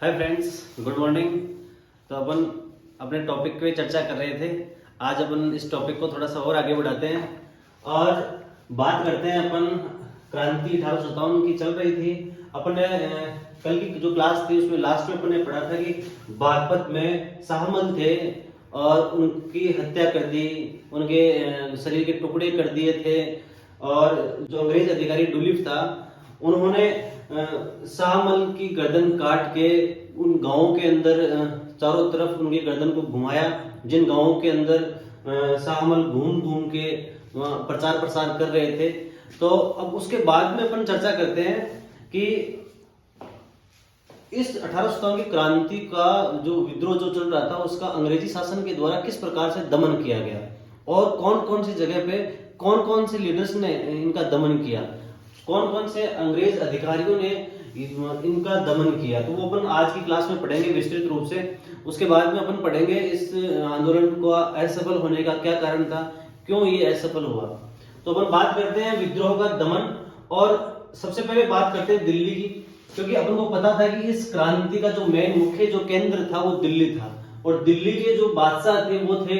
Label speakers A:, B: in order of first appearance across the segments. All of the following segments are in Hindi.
A: Hi friends, good morning. तो अपन अपने टॉपिक पे चर्चा कर रहे थे। आज अपन इस टॉपिक को थोड़ा सा और आगे बढ़ाते हैं और बात करते हैं। अपन क्रांति 1857 की चल रही थी। अपन ने कल की जो क्लास थी उसमें लास्ट में अपन ने पढ़ा था कि बागपत में शाहमल थे और उनकी हत्या कर दी, उनके शरीर के टुकड़े कर दिए थे। और जो अंग्रेज अधिकारी डुलिफ था उन्होंने शाहमल की गर्दन काट के उन गांवों के अंदर चारों तरफ उनकी गर्दन को घुमाया। जिन गांवों के अंदर शाहमल घूम घूम के प्रचार प्रसार कर रहे थे। तो अब उसके बाद में अपन चर्चा करते हैं कि इस 1857 की क्रांति का जो विद्रोह जो चल रहा था उसका अंग्रेजी शासन के द्वारा किस प्रकार से दमन किया गया और कौन कौन सी जगह पे कौन कौन से लीडर्स ने इनका दमन किया, कौन कौन से अंग्रेज अधिकारियों ने इनका दमन किया। तो वो अपन आज की क्लास में पढ़ेंगे विस्तृत रूप से। उसके बाद में अपन पढ़ेंगे इस आंदोलन को असफल होने का क्या कारण था, क्यों ये असफल हुआ। तो अपन बात करते हैं विद्रोह का दमन। और सबसे पहले बात करते हैं दिल्ली की, क्योंकि अपन को पता था कि इस क्रांति का जो मेन मुख्य जो केंद्र था वो दिल्ली था। और दिल्ली के जो बादशाह थे वो थे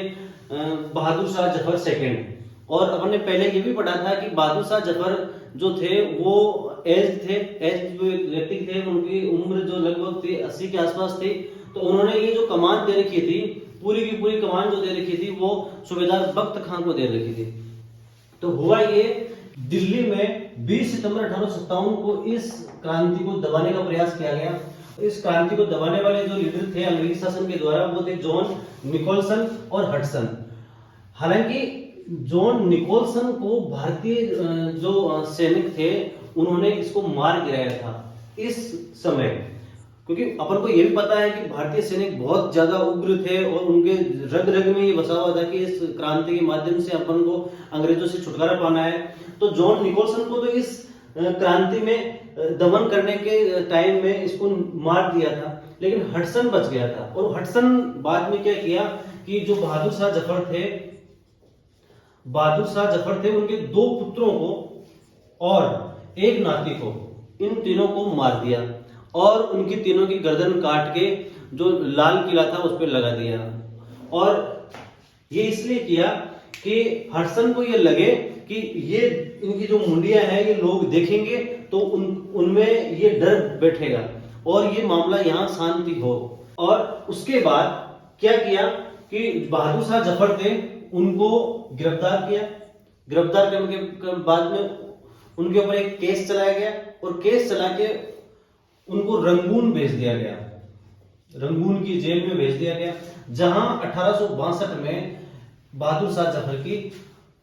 A: बहादुर शाह जफर सेकेंड। और अपन ने पहले ये भी पढ़ा था कि बहादुर शाह जफर जो थे वो एज जो व्यक्ति थे उनकी उम्र जो लगभग थी 80 के आसपास थी। तो उन्होंने ये जो कमान दे रखी थी, पूरी की पूरी कमान जो दे रखी थी वो सूबेदार बख्त खान को दे रखी थी। तो हुआ ये, दिल्ली में 20 सितंबर 1857 को इस क्रांति को दबाने का प्रयास किया गया। इस क्रांति को दबाने वाले जो लीडर थे अंग्रेजी शासन के द्वारा वो थे जॉन निकोलसन और हडसन। हालांकि जॉन निकोलसन को भारतीय जो सैनिक थे उन्होंने इसको मार गिराया था इस समय, क्योंकि अपन को यह भी पता है कि भारतीय सैनिक बहुत ज्यादा उग्र थे और उनके रग रग में ये बसा हुआ था कि इस क्रांति के माध्यम से अपन को अंग्रेजों से छुटकारा पाना है। तो जॉन निकोलसन को तो इस क्रांति में दमन करने के टाइम में इसको मार दिया था, लेकिन हडसन बच गया था। और हडसन बाद में क्या किया कि जो बहादुर शाह जफर थे उनके 2 पुत्रों को और एक नाती को, इन तीनों को मार दिया और उनकी तीनों की गर्दन काट के जो लाल किला था उस पर लगा दिया। और ये इसलिए किया कि हडसन को ये लगे कि ये इनकी जो मुंडियां हैं ये लोग देखेंगे तो उनमें ये डर बैठेगा और ये मामला यहाँ शांति हो। और उसके बाद क्या किया कि बहादुर शाह जफर थे उनको गिरफ्तार किया। गिरफ्तार करने के बाद में उनके ऊपर एक केस चलाया गया और केस चला के उनको रंगून भेज दिया गया, रंगून की जेल में भेज दिया गया, जहां 1862 में बहादुर शाह जफर की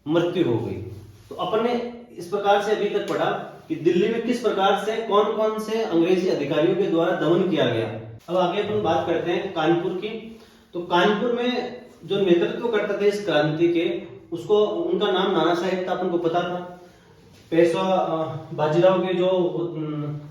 A: मृत्यु हो गई। तो अपन ने इस प्रकार से अभी तक पढ़ा कि दिल्ली में किस प्रकार से कौन कौन से अंग्रेजी अधिकारियों के द्वारा दमन किया गया। अब आगे अपन बात करते हैं कानपुर की। तो कानपुर में जो नेतृत्व करते थे इस क्रांति के, उसको उनका नाम नाना साहेब था, अपन को पता था। पेशवा बाजीराव के जो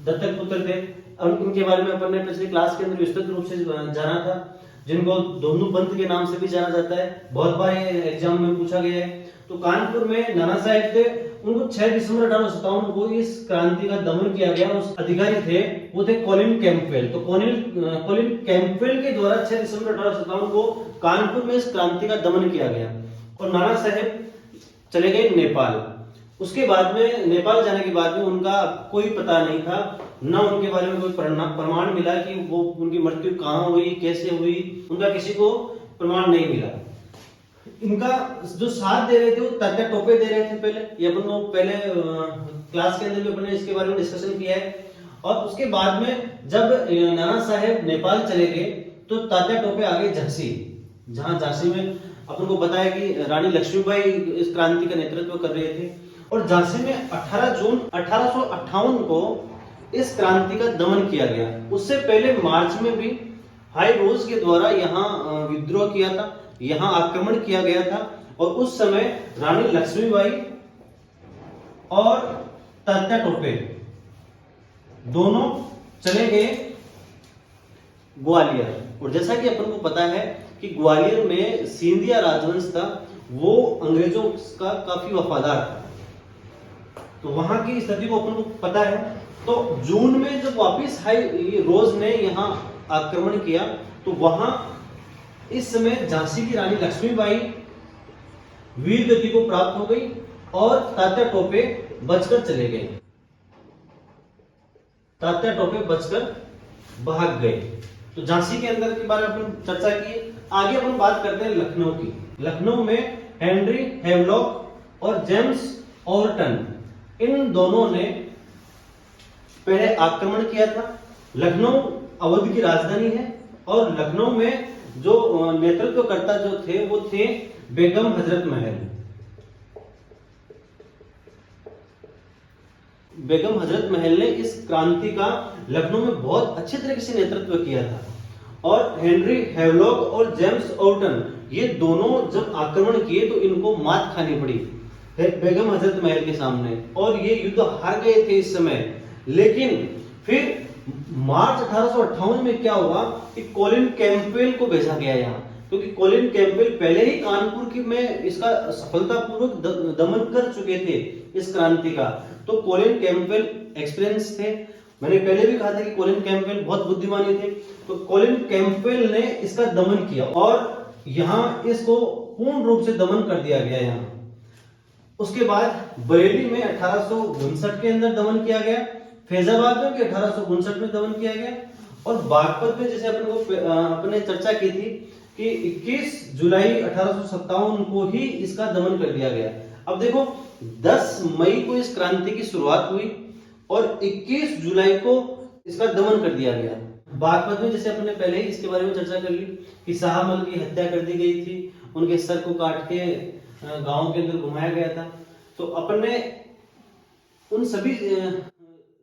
A: दत्तक पुत्र थे उनके बारे में अपन ने पिछली क्लास के अंदर विस्तृत रूप से जाना था, जिनको दोनू पंत के नाम से भी जाना जाता है। बहुत बार ये एग्जाम में पूछा गया है। तो कानपुर में नाना साहेब थे, उनको 6 दिसंबर 1857 को इस क्रांति का दमन किया गया। उस अधिकारी थे वो थे कॉलिन कैंपवेल। तो कॉलिन कैंपवेल के द्वारा 6 दिसंबर 1857 को कानपुर में इस क्रांति का दमन किया गया और नाना साहेब चले गए नेपाल। उसके बाद में नेपाल जाने के बाद में उनका कोई पता नहीं था, ना उनके बारे में कोई प्रमाण मिला कि वो उनकी मृत्यु कहाँ हुई, कैसे हुई, उनका किसी को प्रमाण नहीं मिला। इनका जो साथ दे रहे थे वो तात्या टोपे दे रहे थे। पहले ये अपन को पहले क्लास के अंदर भी अपन ने इसके बारे में डिस्कशन किया है। और उसके बाद में जब नाना साहेब नेपाल चले गए तो तात्या टोपे आ गए झांसी, जहां झांसी में अपन को बताया कि रानी लक्ष्मीबाई इस क्रांति का नेतृत्व कर रहे थे। और झांसी में 18 जून 1858 को इस क्रांति का दमन किया गया। उससे पहले मार्च में भी हाई रोज के द्वारा यहाँ विद्रोह किया था, यहाँ आक्रमण किया गया था। और उस समय रानी लक्ष्मीबाई और तात्या टोपे दोनों चले गए ग्वालियर। और जैसा कि अपन को पता है कि ग्वालियर में सिंधिया राजवंश था, वो अंग्रेजों का काफी वफादार था। तो वहां की स्थिति को अपन को पता है। तो जून में जब वापिस हाई रोज ने यहाँ आक्रमण किया तो वहां इस समय झांसी की रानी लक्ष्मीबाई वीर गति को प्राप्त हो गई और तात्या टोपे बचकर चले गए। तात्या टोपे बचकर भाग गए। तो झांसी के अंदर के बारे में अपन चर्चा की। आगे अपन बात करते हैं लखनऊ की। लखनऊ में हेनरी हेवलॉक और जेम्स ओवरटन, इन दोनों ने पहले आक्रमण किया था। लखनऊ अवध की राजधानी है और लखनऊ में जो नेतृत्वकर्ता जो थे वो थे बेगम हजरत महल। बेगम हजरत महल ने इस क्रांति का लखनऊ में बहुत अच्छे तरीके से नेतृत्व किया था। और हेनरी हेवलॉक और जेम्स ओवरटन, ये दोनों जब आक्रमण किए तो इनको मात खानी पड़ी बेगम हजरत महल के सामने और ये युद्ध हार गए थे इस समय। लेकिन फिर मार्च 1858 में क्या हुआ कि कॉलिन कैंपबेल को भेजा गया यहाँ, क्योंकि कॉलिन कैंपबेल पहले ही कानपुर की में इसका सफलतापूर्वक दमन कर चुके थे इस क्रांति का। तो कॉलिन कैंपबेल एक्सपीरियंस थे। मैंने पहले भी कहा था कि कॉलिन कैंपबेल बहुत बुद्धिमानी थे। तो कॉलिन कैंपबेल ने इसका दमन किया और यहाँ इसको पूर्ण रूप से दमन कर दिया गया यहाँ। उसके बाद बरेली में 1859 के अंदर दमन किया गया, फैजाबाद में भी 1859 में दमन किया गया और बागपत में जैसे अपने चर्चा की थी कि 21 जुलाई 1857 को ही इसका दमन कर दिया गया। अब देखो 10 मई को इस क्रांति की शुरुआत हुई और 21 जुलाई को इसका दमन कर दिया गया। बागपत में जैसे अपने पहले ही इसके बारे में चर्चा कर ली कि शाहमल की हत्या कर दी गई थी, उनके सर को काट के गांव के अंदर घुमाया गया था। तो अपन ने उन सभी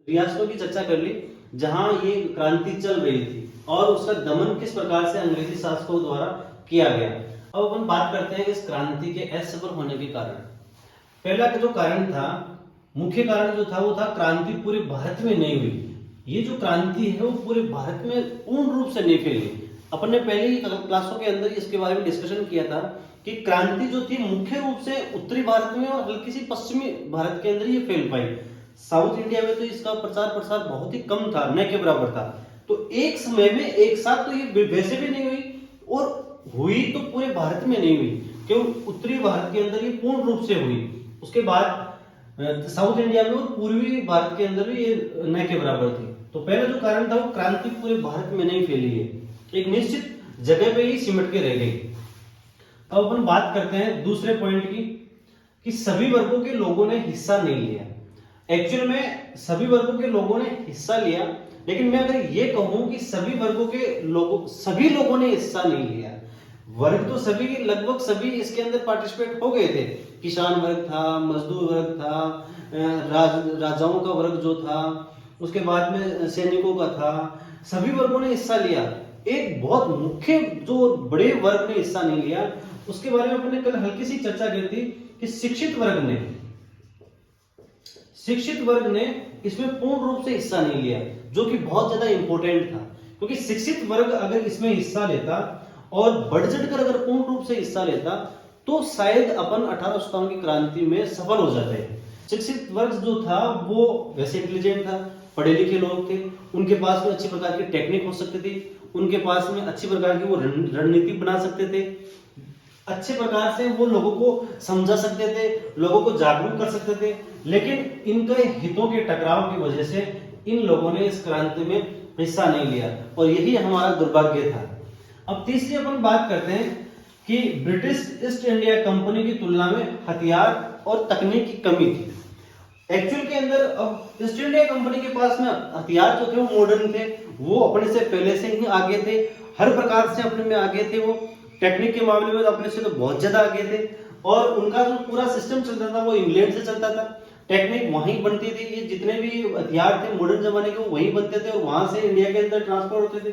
A: रियासतों की चर्चा कर ली जहां ये क्रांति चल रही थी और उसका दमन किस प्रकार से अंग्रेजी शासकों द्वारा किया गया। अब अपन बात करते हैं इस क्रांति के असफल होने के कारण। पहला जो कारण था, मुख्य कारण जो था वो था क्रांति पूरे भारत में नहीं हुई। ये जो क्रांति है वो पूरे भारत में पूर्ण रूप से नहीं फैली। अपन ने पहले ही क्लासों के अंदर इसके बारे में डिस्कशन किया था कि क्रांति जो थी मुख्य रूप से उत्तरी भारत में और हल्की सी पश्चिमी भारत के अंदर ये फैल पाई। साउथ इंडिया में तो इसका प्रचार प्रसार बहुत ही कम था, न के बराबर था। तो एक समय में एक साथ तो ये वैसे भी नहीं हुई और हुई तो पूरे भारत में नहीं हुई, क्यों उत्तरी भारत के अंदर ये पूर्ण रूप से हुई। उसके बाद साउथ इंडिया में और पूर्वी भारत के अंदर भी ये न के बराबर थी। तो पहला जो कारण था वो क्रांति पूरे भारत में नहीं फैली है, एक निश्चित जगह पे ही सिमट के रह गई। अब अपन बात करते हैं दूसरे पॉइंट की कि सभी वर्गों के लोगों ने हिस्सा नहीं लिया। एक्चुअल में सभी वर्गों के लोगों ने हिस्सा लिया, लेकिन मैं अगर ये कहूं कि सभी लोगों ने हिस्सा नहीं लिया। वर्ग तो सभी, लगभग सभी इसके अंदर पार्टिसिपेट हो गए थे। किसान वर्ग था, मजदूर वर्ग था, राजाओं का वर्ग जो था, उसके बाद में सैनिकों का था, सभी वर्गों ने हिस्सा लिया। एक बहुत मुख्य जो बड़े वर्ग ने हिस्सा नहीं लिया, उसके बारे में अपने कल हल्की सी चर्चा की थी कि शिक्षित वर्ग ने इसमें पूर्ण रूप से हिस्सा नहीं लिया, जो कि बहुत ज्यादा इंपॉर्टेंट था। क्योंकि शिक्षित वर्ग अगर इसमें हिस्सा लेता और बढ़ चढ़कर अगर पूर्ण रूप से हिस्सा लेता तो शायद अपन 1857 की क्रांति में सफल हो जाते। शिक्षित वर्ग जो था वो वैसे इंटेलिजेंट था, पढ़े लिखे लोग थे, उनके पास में अच्छी प्रकार की टेक्निक हो सकती थी, उनके पास में अच्छी प्रकार की वो रणनीति बना सकते थे, अच्छे प्रकार से वो लोगों को समझा सकते थे, लोगों को जागरूक कर सकते थे। लेकिन इनके हितों के टकराव की वजह से इन लोगों ने इस क्रांति में हिस्सा नहीं लिया और यही हमारा दुर्भाग्य था। अब तीसरी अपन बात करते हैं कि ब्रिटिश ईस्ट इंडिया कंपनी की तुलना में हथियार और तकनीक की कमी थी। एक्चुअल के अंदर अब ईस्ट इंडिया कंपनी के पास में हथियार जो थे वो मॉडर्न थे, वो अपने से पहले से ही आगे थे, हर प्रकार से अपने में आगे थे, वो टेक्निक के मामले में अपने से तो बहुत ज्यादा आगे थे और उनका जो पूरा सिस्टम चलता था वो इंग्लैंड से चलता था। टेक्निक वहीं बनती थी, ये जितने भी हथियार थे मॉडर्न जमाने के वो वहीं बनते थे और वहां से इंडिया के अंदर ट्रांसफर होते थे।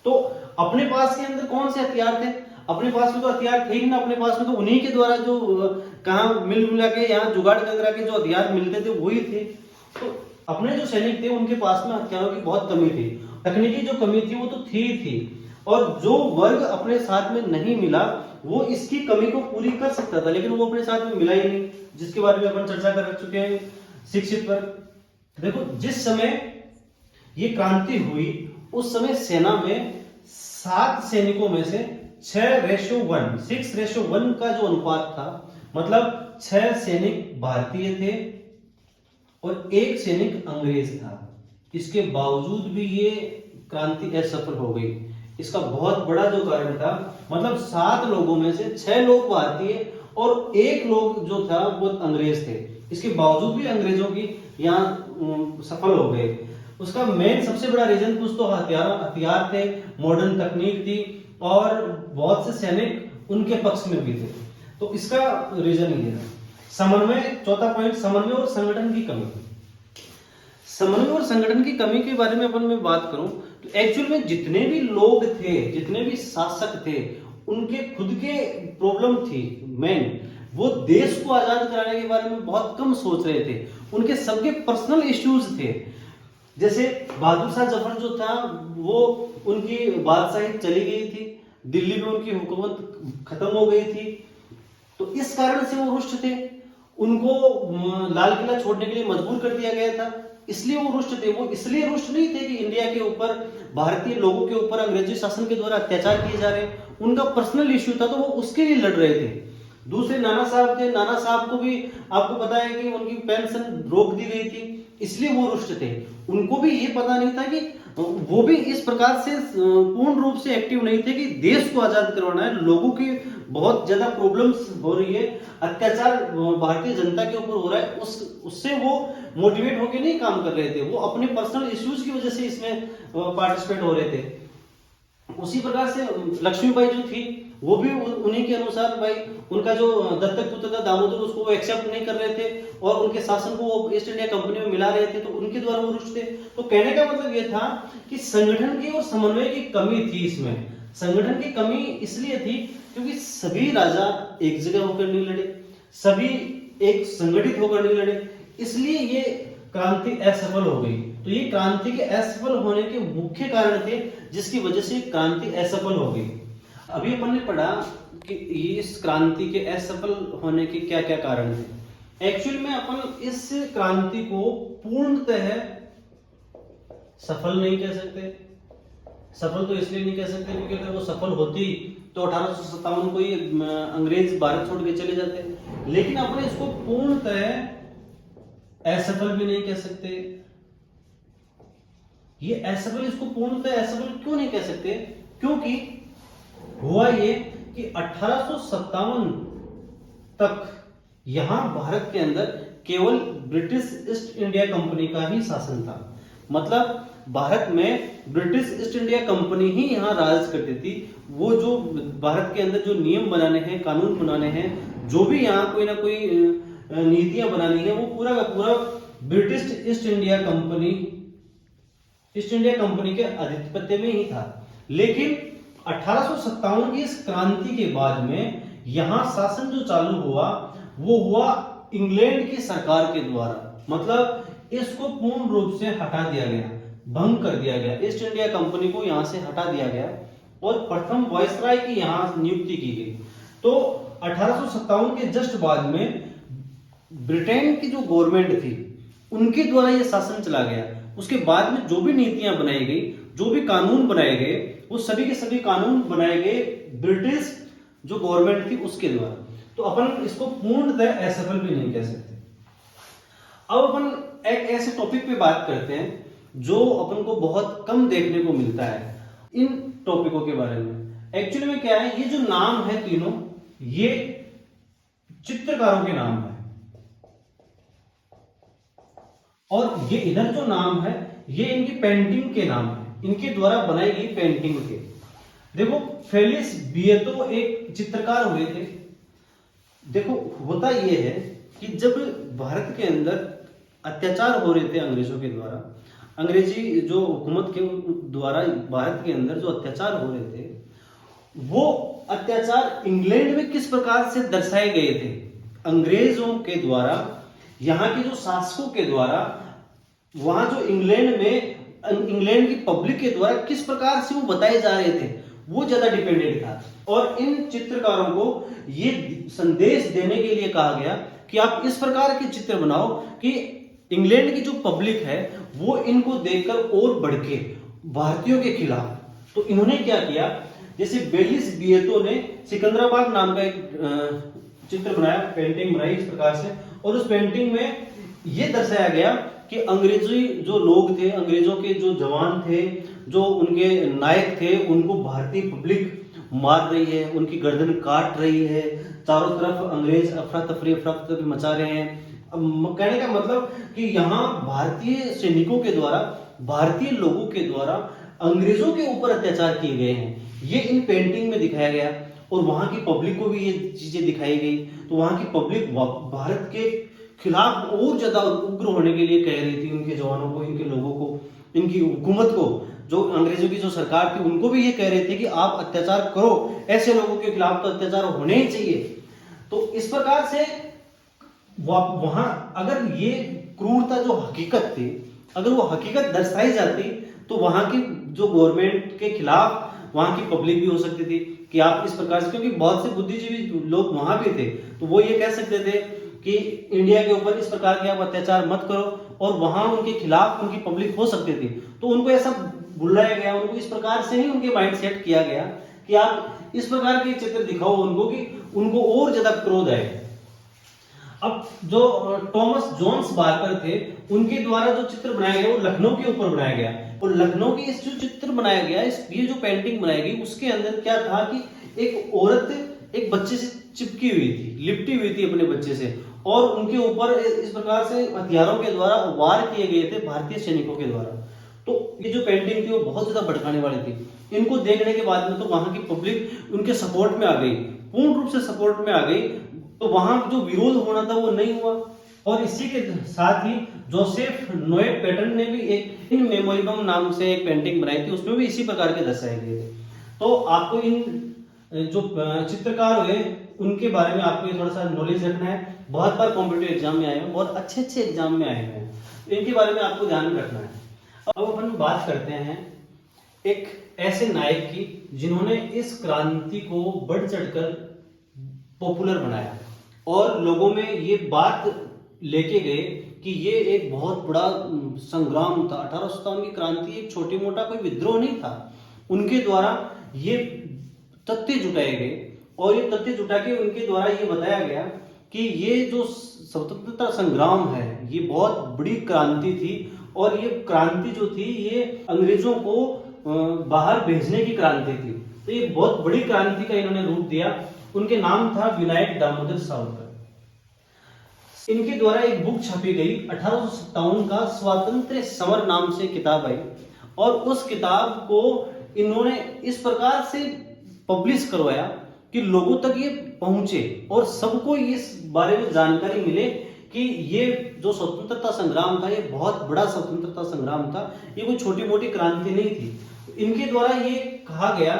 A: तो अपने पास के अंदर कौन से हथियार थे? अपने पास में तो हथियार थे ही ना, अपने पास में तो उन्हीं के द्वारा जो कहाँ मिल मिला के यहाँ जुगाड़ कर के जो हथियार मिलते थे वही थे। तो अपने जो सैनिक थे उनके पास में हथियारों की बहुत कमी थी, तकनीकी जो कमी थी वो तो थी और जो वर्ग अपने साथ में नहीं मिला वो इसकी कमी को पूरी कर सकता था, लेकिन वो अपने साथ में मिला ही नहीं, जिसके बारे में अपन चर्चा कर चुके हैं। शिक्षित वर्ग देखो, जिस समय ये क्रांति हुई उस समय सेना में 7 सैनिकों में से 6:1, 6:1 का जो अनुपात था, मतलब 6 सैनिक भारतीय थे और 1 सैनिक अंग्रेज था। इसके बावजूद भी ये क्रांति असफल हो गई। इसका बहुत बड़ा जो कारण था, मतलब 7 लोगों में से 6 लोग भारतीय और 1 लोग जो था वो अंग्रेज थे। इसके बावजूद भी अंग्रेजों की यहाँ सफल हो गए। उसका मेन सबसे बड़ा रीजन कुछ तो हथियार थे, मॉडर्न तकनीक थी और बहुत से सैनिक उनके पक्ष में भी थे। तो इसका रीजन ये है। समन्वय, चौथा पॉइंट, समन्वय और संगठन की कमी। समन्वय और संगठन की कमी के बारे में अपन मैं बात करूं तो एक्चुअल में जितने भी लोग थे, जितने भी शासक थे, उनके खुद के प्रॉब्लम थी मेन। वो देश को आजाद कराने के बारे में बहुत कम सोच रहे थे। उनके सबके पर्सनल इश्यूज थे। जैसे बहादुर शाह जफर जो था, वो उनकी बादशाही चली गई थी, दिल्ली में उनकी हुकूमत खत्म हो गई थी, तो इस कारण से वो रुष्ट थे। उनको लाल किला छोड़ने के लिए मजबूर कर दिया गया था, इसलिए वो रुष्ट थे। वो इसलिए रुष्ट नहीं थे कि इंडिया के ऊपर, भारतीय लोगों के ऊपर अंग्रेजी शासन के द्वारा अत्याचार किए जा रहे हैं। उनका पर्सनल इश्यू था, तो वो उसके लिए लड़ रहे थे। दूसरे नाना साहब थे, नाना साहब को भी आपको पता है कि उनकी पेंशन रोक दी गई थी, इसलिए वो रुष्ट थे। उनको भी ये पता नहीं था कि वो भी इस प्रकार से पूर्ण रूप से एक्टिव नहीं थे कि देश को आजाद करवाना है। लोगों की बहुत ज्यादा प्रॉब्लम्स हो रही है, अत्याचार भारतीय जनता के ऊपर हो रहा है, उससे वो मोटिवेट होकर नहीं काम कर रहे थे। वो अपने पर्सनल इश्यूज की वजह से इसमें पार्टिसिपेट हो रहे थे। उसी प्रकार से लक्ष्मीबाई जो थी, वो भी उन्हीं के अनुसार, भाई उनका जो दत्तक पुत्र था दामोदर, उसको वो एक्सेप्ट नहीं कर रहे थे और उनके शासन को वो ईस्ट इंडिया कंपनी में मिला रहे थे, तो उनके द्वारा वो रुष्ट थे। तो कहने का मतलब ये था कि संगठन की और समन्वय की कमी थी इसमें। संगठन की कमी इसलिए थी क्योंकि सभी राजा एक जगह होकर नहीं लड़े, सभी एक संगठित होकर नहीं लड़े, इसलिए ये क्रांति असफल हो गई। तो ये क्रांति के असफल होने के मुख्य कारण थे, जिसकी वजह से क्रांति असफल हो गई। अभी अपन ने पढ़ा कि इस क्रांति के असफल होने के क्या क्या कारण थे। एक्चुअल में अपन इस क्रांति को पूर्णतः सफल नहीं कह सकते। सफल तो इसलिए नहीं कह सकते क्योंकि अगर वो सफल होती तो 1857 को ही अंग्रेज भारत छोड़ के चले जाते। लेकिन अपन इसको पूर्णतः असफल भी नहीं कह सकते। ये असफल, इसको पूर्णतः असफल क्यों नहीं कह सकते? क्योंकि हुआ ये कि 1857 तक यहां भारत के अंदर केवल ब्रिटिश ईस्ट इंडिया कंपनी का ही शासन था। मतलब भारत में ब्रिटिश ईस्ट इंडिया कंपनी ही यहां राज करती थी। वो जो भारत के अंदर जो नियम बनाने हैं, कानून बनाने हैं, जो भी यहाँ कोई ना कोई नीतियां बनानी है, वो पूरा का पूरा ब्रिटिश ईस्ट इंडिया कंपनी के आधिपत्य में ही था। लेकिन 1857 की इस क्रांति के बाद में यहां शासन जो चालू हुआ, वो हुआ इंग्लैंड की सरकार के द्वारा। मतलब इसको पूर्ण रूप से हटा दिया गया, भंग कर दिया गया। ईस्ट इंडिया कंपनी को यहां से हटा दिया गया और प्रथम वायसराय की यहां नियुक्ति की गई। तो 1857 के जस्ट बाद में ब्रिटेन की जो गवर्नमेंट थी, उनके द्वारा यह शासन चला गया। उसके बाद में जो भी नीतियां बनाई गई, जो भी कानून बनाए गए, वो सभी के सभी कानून बनाए गए ब्रिटिश जो गवर्नमेंट थी उसके द्वारा। तो अपन इसको पूर्णतः असफल भी नहीं कह सकते। अब अपन एक ऐसे टॉपिक पे बात करते हैं जो अपन को बहुत कम देखने को मिलता है इन टॉपिकों के बारे में। एक्चुअली में क्या है, ये जो नाम है तीनों, ये चित्रकारों के नाम है। और ये इधर जो नाम है, ये इनकी पेंटिंग के नाम है, इनके द्वारा बनाई गई पेंटिंग के। देखो, फेलिक्स विएतो एक चित्रकार हुए थे। देखो, होता यह है कि जब भारत के अंदर अत्याचार हो रहे थे अंग्रेजों के द्वारा, अंग्रेजी जो हुकूमत के द्वारा भारत के अंदर जो अत्याचार हो रहे थे, वो अत्याचार इंग्लैंड में किस प्रकार से दर्शाए गए थे अंग्रेजों के द्वारा, यहाँ के जो शासकों के द्वारा, वहां जो इंग्लैंड की पब्लिक के द्वारा किस प्रकार से वो बताए जा रहे थे, वो ज्यादा डिपेंडेंट था। और इन चित्रकारों को ये संदेश देने के लिए कहा गया कि आप इस प्रकार के चित्र बनाओ कि इंग्लैंड की जो पब्लिक है वो इनको देखकर और भड़के भारतीयों के खिलाफ। तो इन्होंने क्या किया, जैसे बेलिस बिएतो ने सिकंदराबाद नाम का एक चित्र बनाया, पेंटिंग बनाई इस प्रकार से, और उस पेंटिंग में यह दर्शाया गया कि अंग्रेजी जो लोग थे, अंग्रेजों के जो जवान थे, जो उनके नायक थे, उनको भारतीय पब्लिक मार रही है, उनकी गर्दन काट रही है, चारों तरफ अंग्रेज अफरा तफरी मचा रहे हैं। अब कहने का मतलब कि यहाँ भारतीय सैनिकों के द्वारा, भारतीय लोगों के द्वारा अंग्रेजों के ऊपर अत्याचार किए गए हैं, ये इन पेंटिंग में दिखाया गया। और वहां की पब्लिक को भी ये चीजें दिखाई गई। तो वहां की पब्लिक भारत के खिलाफ और ज्यादा उग्र होने के लिए कह रही थी, उनके जवानों को, इनके लोगों को, इनकी हुकूमत को, जो अंग्रेजों की जो सरकार थी उनको भी ये कह रहे थे कि आप अत्याचार करो, ऐसे लोगों के खिलाफ तो अत्याचार होने ही चाहिए। तो इस प्रकार से वहां अगर ये क्रूरता जो हकीकत थी, अगर वो हकीकत दर्शाई जाती तो वहां की जो गवर्नमेंट के खिलाफ वहां की पब्लिक भी हो सकती थी कि आप इस प्रकार से, क्योंकि बहुत से बुद्धिजीवी लोग वहां भी थे, तो वो ये कह सकते थे कि इंडिया के ऊपर इस प्रकार के आप अत्याचार मत करो, और वहां उनके खिलाफ उनकी पब्लिक हो सकती थी। तो उनको ऐसा बुलाया गया, उनको इस प्रकार से ही उनके माइंड सेट किया गया कि आप इस प्रकार के चित्र दिखाओ उनको कि उनको और ज्यादा क्रोध आए। अब जो टॉमस जोन्स बार्कर थे, उनके द्वारा जो चित्र बनाया गया वो लखनऊ के ऊपर बनाया गया, और लखनऊ की इस जो चित्र बनाया गया, ये जो पेंटिंग बनाई गई, उसके अंदर क्या था कि एक औरत एक बच्चे से चिपकी हुई थी, लिपटी हुई थी अपने बच्चे से, और उनके ऊपर इस प्रकार से हथियारों के द्वारा वार किए गए थे भारतीय सैनिकों के द्वारा। तो ये जो पेंटिंग थी वो बहुत ज्यादा भड़काने वाली थी। इनको देखने के बाद में तो वहां की पब्लिक उनके सपोर्ट में आ गई, पूर्ण रूप से सपोर्ट में आ गई। तो वहां जो विरोध होना था वो नहीं हुआ। और इसी के साथ ही जोसेफ नोएट पैटर्न ने भी एक इन मेमोरिबम नाम से एक पेंटिंग बनाई थी, उसमें भी इसी प्रकार के दर्शाए गए थे। तो आपको इन जो चित्रकार हुए उनके बारे में आपको थोड़ा सा नॉलेज रखना है। बहुत बार कॉम्पिटिटिव एग्जाम में आए हैं, बहुत अच्छे अच्छे एग्जाम में आए हैं, तो इनके बारे में आपको ध्यान में रखना है। अब अपन बात करते हैं एक ऐसे नायक की जिन्होंने इस क्रांति को बढ़ चढ़कर पॉपुलर बनाया और लोगों में ये बात लेके गए कि ये एक बहुत बड़ा संग्राम था। 1857 की क्रांति एक छोटी मोटा कोई विद्रोह नहीं था। उनके द्वारा ये तथ्य जुटाए गए, और ये तथ्य जुटा के उनके द्वारा ये बताया गया कि ये जो स्वतंत्रता संग्राम है ये बहुत बड़ी क्रांति थी, और ये क्रांति जो थी ये अंग्रेजों को बाहर भेजने की क्रांति थी। तो ये बहुत बड़ी क्रांति का इन्होंने रूप दिया। उनके नाम था विनायक दामोदर सावरकर। इनके द्वारा एक बुक छपी गई 1857 का स्वातंत्र्य समर नाम से किताब आई, और उस किताब को इन्होंने इस प्रकार से पब्लिश करवाया कि लोगों तक ये पहुंचे और सबको इस बारे में जानकारी मिले कि ये जो स्वतंत्रता संग्राम था ये बहुत बड़ा स्वतंत्रता संग्राम था, ये कोई छोटी मोटी क्रांति नहीं थी। इनके द्वारा ये कहा गया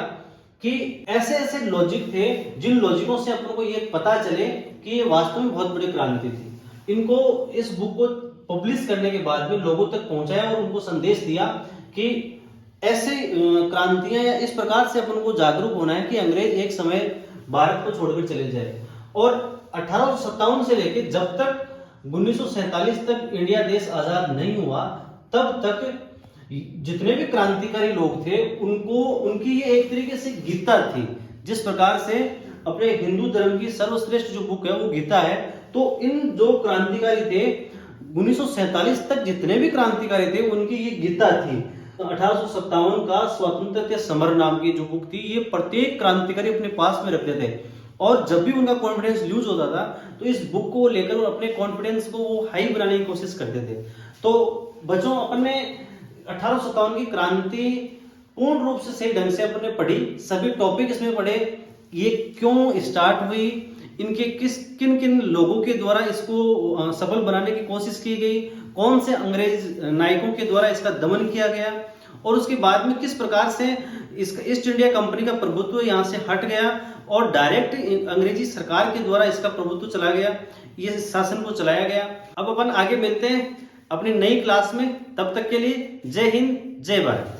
A: कि ऐसे ऐसे लॉजिक थे जिन लॉजिकों से अपन को ये पता चले कि ये वास्तव में बहुत बड़ी क्रांति थी। इनको इस बुक को पब्लिश करने के बाद में लोगों तक पहुंचाया और उनको संदेश दिया कि ऐसे क्रांतियां या इस प्रकार से अपन को जागरूक होना है कि अंग्रेज एक समय भारत को छोड़कर चले जाए। और 1857 से लेकर जब तक 1947 तक इंडिया देश आजाद नहीं हुआ, तब तक जितने भी क्रांतिकारी लोग थे उनको उनकी ये एक तरीके से गीता थी। जिस प्रकार से अपने हिंदू धर्म की सर्वश्रेष्ठ जो बुक है वो गीता है, तो इन जो क्रांतिकारी थे 1947 तक जितने भी क्रांतिकारी थे उनकी ये गीता थी। तो 1857 का स्वतंत्रता समर नाम की जो बुक थी ये प्रत्येक क्रांतिकारी अपने पास में रखते थे, और जब भी उनका कॉन्फिडेंस लूज होता था तो इस बुक को लेकर वो अपने कॉन्फिडेंस को वो हाई बनाने की कोशिश करते थे। तो बच्चों, अपन ने 1857 की क्रांति पूर्ण रूप से सही ढंग से अपन ने पढ़ी, सभी टॉपिक इसमें पढ़े, ये क्यों स्टार्ट हुई, इनके किन किन लोगों के द्वारा इसको सफल बनाने की कोशिश की गई, कौन से अंग्रेज नायकों के द्वारा इसका दमन किया गया, और उसके बाद में किस प्रकार से इसका ईस्ट इंडिया कंपनी का प्रभुत्व यहाँ से हट गया और डायरेक्ट अंग्रेजी सरकार के द्वारा इसका प्रभुत्व चला गया, ये शासन को चलाया गया। अब अपन आगे मिलते हैं अपनी नई क्लास में, तब तक के लिए जय हिंद जय भारत।